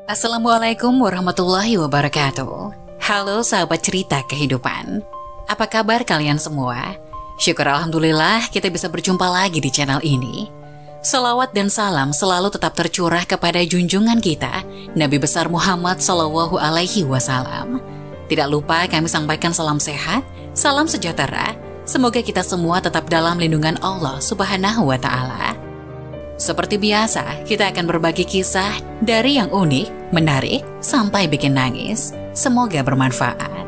Assalamualaikum warahmatullahi wabarakatuh. Halo sahabat cerita kehidupan. Apa kabar kalian semua? Syukur alhamdulillah kita bisa berjumpa lagi di channel ini. Salawat dan salam selalu tetap tercurah kepada junjungan kita, Nabi besar Muhammad SAW. Tidak lupa kami sampaikan salam sehat, salam sejahtera. Semoga kita semua tetap dalam lindungan Allah Subhanahu wa Ta'ala. Seperti biasa, kita akan berbagi kisah dari yang unik, menarik, sampai bikin nangis. Semoga bermanfaat.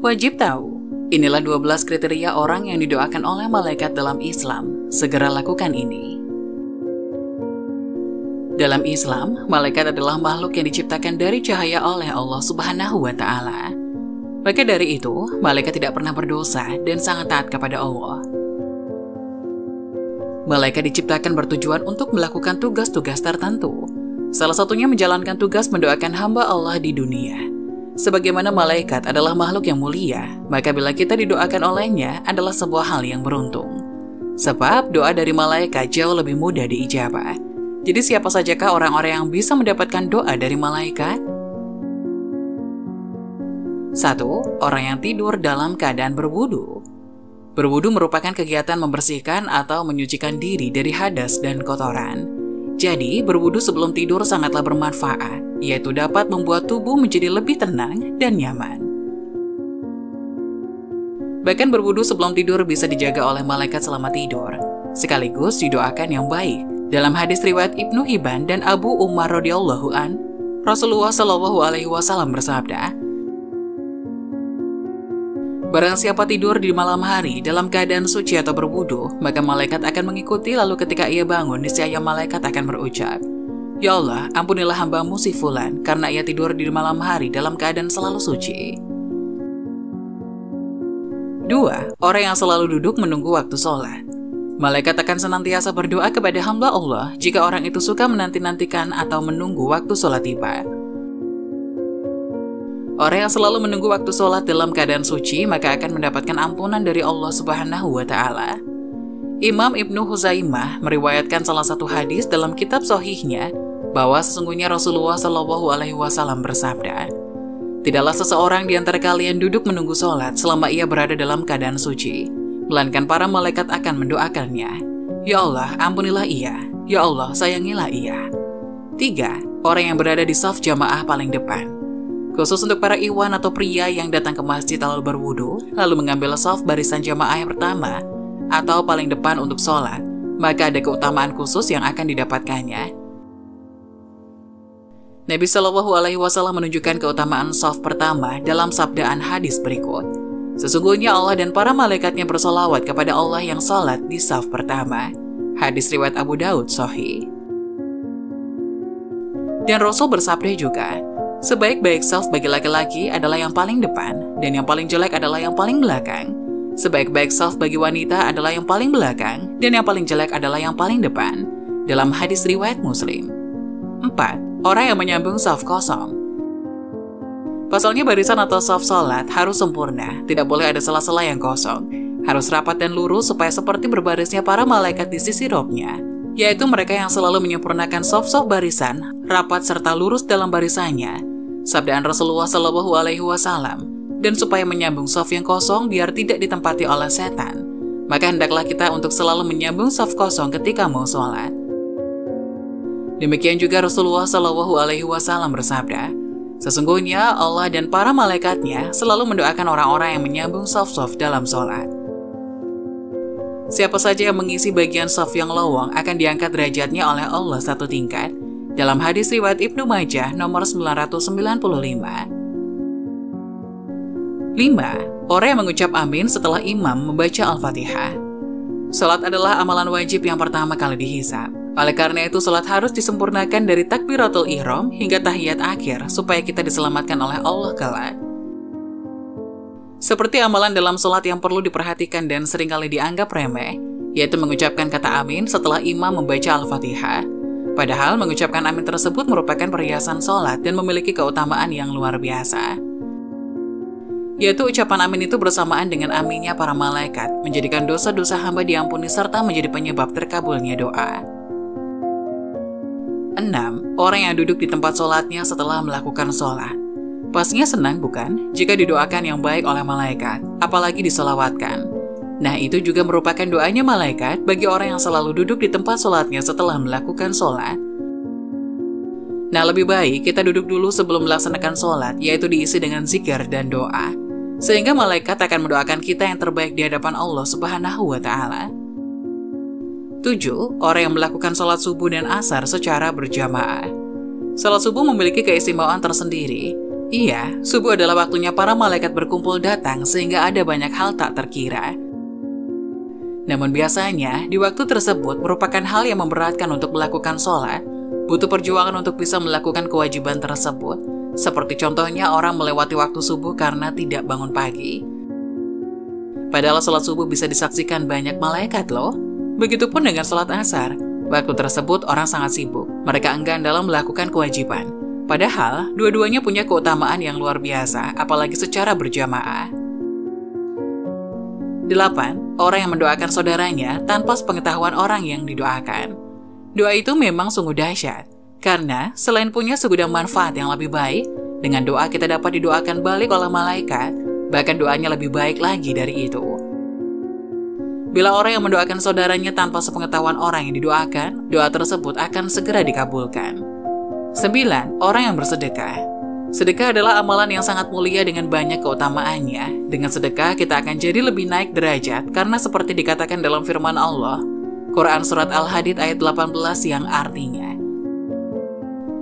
Wajib tahu, inilah 12 kriteria orang yang didoakan oleh malaikat dalam Islam. Segera lakukan ini. Dalam Islam, malaikat adalah makhluk yang diciptakan dari cahaya oleh Allah Subhanahu wa Ta'ala. Maka dari itu, malaikat tidak pernah berdosa dan sangat taat kepada Allah. Malaikat diciptakan bertujuan untuk melakukan tugas-tugas tertentu. Salah satunya menjalankan tugas mendoakan hamba Allah di dunia. Sebagaimana malaikat adalah makhluk yang mulia, maka bila kita didoakan olehnya adalah sebuah hal yang beruntung. Sebab doa dari malaikat jauh lebih mudah diijabah. Jadi siapa sajakah orang-orang yang bisa mendapatkan doa dari malaikat? 1. Orang yang tidur dalam keadaan berwudu. Berwudu merupakan kegiatan membersihkan atau menyucikan diri dari hadas dan kotoran. Jadi, berwudu sebelum tidur sangatlah bermanfaat, yaitu dapat membuat tubuh menjadi lebih tenang dan nyaman. Bahkan berwudu sebelum tidur bisa dijaga oleh malaikat selama tidur, sekaligus didoakan yang baik. Dalam hadis riwayat Ibnu Hibban dan Abu Umar radhiyallahu an, Rasulullah SAW bersabda, "Barang siapa tidur di malam hari dalam keadaan suci atau berwudu, maka malaikat akan mengikuti, lalu ketika ia bangun, niscaya malaikat akan berucap, 'Ya Allah, ampunilah hamba-Mu si Fulan, karena ia tidur di malam hari dalam keadaan selalu suci.'" 2. Orang yang selalu duduk menunggu waktu sholat. Malaikat akan senantiasa berdoa kepada hamba Allah jika orang itu suka menanti-nantikan atau menunggu waktu sholat tiba. Orang yang selalu menunggu waktu sholat dalam keadaan suci maka akan mendapatkan ampunan dari Allah Subhanahu wa Ta'ala. Imam Ibnu Huzaimah meriwayatkan salah satu hadis dalam kitab Sahihnya bahwa sesungguhnya Rasulullah SAW bersabda, "Tidaklah seseorang di antara kalian duduk menunggu sholat selama ia berada dalam keadaan suci, melainkan para malaikat akan mendoakannya. Ya Allah, ampunilah ia. Ya Allah, sayangilah ia." 3. Orang yang berada di shaf jamaah paling depan. Khusus untuk para ikhwan atau pria yang datang ke masjid lalu berwudu, lalu mengambil shaf barisan jamaah yang pertama atau paling depan untuk sholat, maka ada keutamaan khusus yang akan didapatkannya. Nabi SAW menunjukkan keutamaan shaf pertama dalam sabdaan hadis berikut. "Sesungguhnya Allah dan para malaikatnya bersolawat kepada Allah yang salat di shaf pertama." Hadis riwayat Abu Daud Sahih. Dan Rasul bersabda juga, "Sebaik-baik shaf bagi laki-laki adalah yang paling depan, dan yang paling jelek adalah yang paling belakang. Sebaik-baik shaf bagi wanita adalah yang paling belakang, dan yang paling jelek adalah yang paling depan." Dalam hadis riwayat Muslim. 4. Orang yang menyambung shaf kosong. Pasalnya barisan atau shaf sholat harus sempurna, tidak boleh ada sela-sela yang kosong. Harus rapat dan lurus supaya seperti berbarisnya para malaikat di sisi robnya, yaitu mereka yang selalu menyempurnakan shaf-shaf barisan, rapat serta lurus dalam barisannya. Sabdaan Rasulullah SAW, dan supaya menyambung shaf yang kosong biar tidak ditempati oleh setan, maka hendaklah kita untuk selalu menyambung shaf kosong ketika mau sholat. Demikian juga Rasulullah SAW bersabda, "Sesungguhnya Allah dan para malaikatnya selalu mendoakan orang-orang yang menyambung shaf-shaf dalam sholat." Siapa saja yang mengisi bagian shaf yang lowong akan diangkat derajatnya oleh Allah satu tingkat. Dalam hadis riwayat Ibnu Majah nomor 995. 5. Orang yang mengucap amin setelah imam membaca Al-Fatihah. Salat adalah amalan wajib yang pertama kali dihisab. Oleh karena itu, salat harus disempurnakan dari takbiratul ihram hingga tahiyat akhir supaya kita diselamatkan oleh Allah kelak. Seperti amalan dalam salat yang perlu diperhatikan dan seringkali dianggap remeh, yaitu mengucapkan kata amin setelah imam membaca Al-Fatihah. Padahal mengucapkan amin tersebut merupakan perhiasan sholat dan memiliki keutamaan yang luar biasa. yaitu ucapan amin itu bersamaan dengan aminnya para malaikat, menjadikan dosa-dosa hamba diampuni serta menjadi penyebab terkabulnya doa. 6. Orang yang duduk di tempat sholatnya setelah melakukan sholat. Pastinya senang bukan, jika didoakan yang baik oleh malaikat, apalagi disolawatkan. Nah, itu juga merupakan doanya malaikat bagi orang yang selalu duduk di tempat sholatnya setelah melakukan sholat. Nah, lebih baik kita duduk dulu sebelum melaksanakan sholat, yaitu diisi dengan zikir dan doa, sehingga malaikat akan mendoakan kita yang terbaik di hadapan Allah Subhanahu wa Ta'ala. 7. Orang yang melakukan sholat subuh dan asar secara berjamaah. Sholat subuh memiliki keistimewaan tersendiri. Iya, subuh adalah waktunya para malaikat berkumpul datang sehingga ada banyak hal tak terkira. Namun biasanya, di waktu tersebut merupakan hal yang memberatkan untuk melakukan sholat, butuh perjuangan untuk bisa melakukan kewajiban tersebut, seperti contohnya orang melewati waktu subuh karena tidak bangun pagi. Padahal sholat subuh bisa disaksikan banyak malaikat loh. Begitupun dengan sholat asar. Waktu tersebut orang sangat sibuk, mereka enggan dalam melakukan kewajiban. Padahal, dua-duanya punya keutamaan yang luar biasa, apalagi secara berjamaah. 8. Orang yang mendoakan saudaranya tanpa sepengetahuan orang yang didoakan. Doa itu memang sungguh dahsyat, karena selain punya segudang manfaat yang lebih baik, dengan doa kita dapat didoakan balik oleh malaikat, bahkan doanya lebih baik lagi dari itu. Bila orang yang mendoakan saudaranya tanpa sepengetahuan orang yang didoakan, doa tersebut akan segera dikabulkan. 9. Orang yang bersedekah. Sedekah adalah amalan yang sangat mulia dengan banyak keutamaannya. Dengan sedekah kita akan jadi lebih naik derajat karena seperti dikatakan dalam firman Allah, Quran Surat Al-Hadid ayat 18 yang artinya,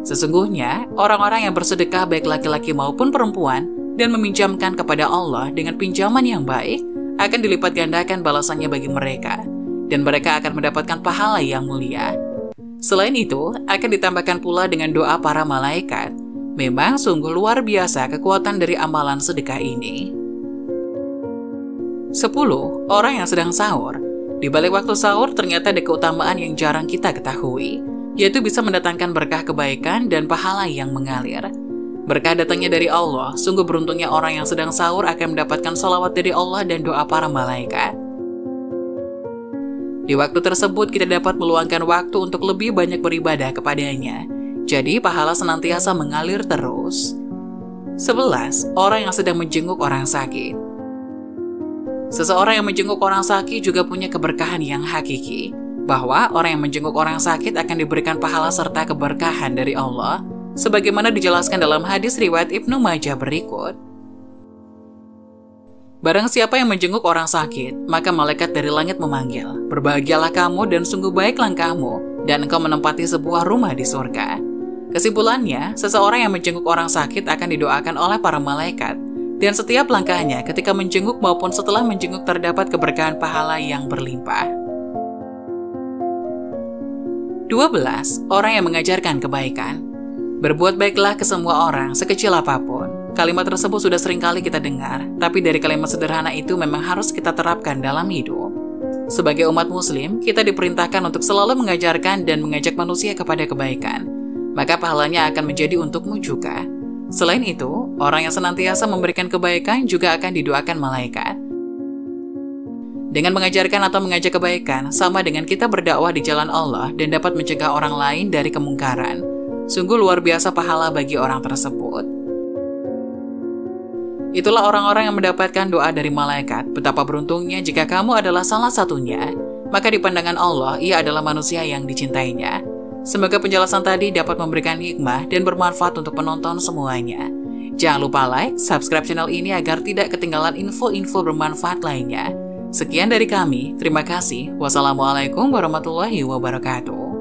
sesungguhnya orang-orang yang bersedekah baik laki-laki maupun perempuan dan meminjamkan kepada Allah dengan pinjaman yang baik, akan dilipat gandakan balasannya bagi mereka, dan mereka akan mendapatkan pahala yang mulia. Selain itu, akan ditambahkan pula dengan doa para malaikat. Memang sungguh luar biasa kekuatan dari amalan sedekah ini. 10. Orang yang sedang sahur. Di balik waktu sahur ternyata ada keutamaan yang jarang kita ketahui, yaitu bisa mendatangkan berkah kebaikan dan pahala yang mengalir. Berkah datangnya dari Allah, sungguh beruntungnya orang yang sedang sahur akan mendapatkan sholawat dari Allah dan doa para malaikat. Di waktu tersebut kita dapat meluangkan waktu untuk lebih banyak beribadah kepadanya, jadi pahala senantiasa mengalir terus. 11. Orang yang sedang menjenguk orang sakit. Seseorang yang menjenguk orang sakit juga punya keberkahan yang hakiki, bahwa orang yang menjenguk orang sakit akan diberikan pahala serta keberkahan dari Allah, sebagaimana dijelaskan dalam hadis riwayat Ibnu Majah berikut. Barang siapa yang menjenguk orang sakit, maka malaikat dari langit memanggil, "Berbahagialah kamu dan sungguh baik langkahmu, dan engkau menempati sebuah rumah di surga." Kesimpulannya, seseorang yang menjenguk orang sakit akan didoakan oleh para malaikat, dan setiap langkahnya ketika menjenguk maupun setelah menjenguk terdapat keberkahan pahala yang berlimpah. 12. Orang yang mengajarkan kebaikan. Berbuat baiklah ke semua orang, sekecil apapun. Kalimat tersebut sudah sering kali kita dengar, tapi dari kalimat sederhana itu memang harus kita terapkan dalam hidup. Sebagai umat muslim, kita diperintahkan untuk selalu mengajarkan dan mengajak manusia kepada kebaikan. Maka pahalanya akan menjadi untukmu juga. Selain itu, orang yang senantiasa memberikan kebaikan juga akan didoakan malaikat. Dengan mengajarkan atau mengajak kebaikan, sama dengan kita berdakwah di jalan Allah dan dapat mencegah orang lain dari kemungkaran. Sungguh luar biasa pahala bagi orang tersebut. Itulah orang-orang yang mendapatkan doa dari malaikat. Betapa beruntungnya jika kamu adalah salah satunya, maka di pandangan Allah, ia adalah manusia yang dicintainya. Semoga penjelasan tadi dapat memberikan hikmah dan bermanfaat untuk penonton semuanya. Jangan lupa like, subscribe channel ini agar tidak ketinggalan info-info bermanfaat lainnya. Sekian dari kami, terima kasih. Wassalamualaikum warahmatullahi wabarakatuh.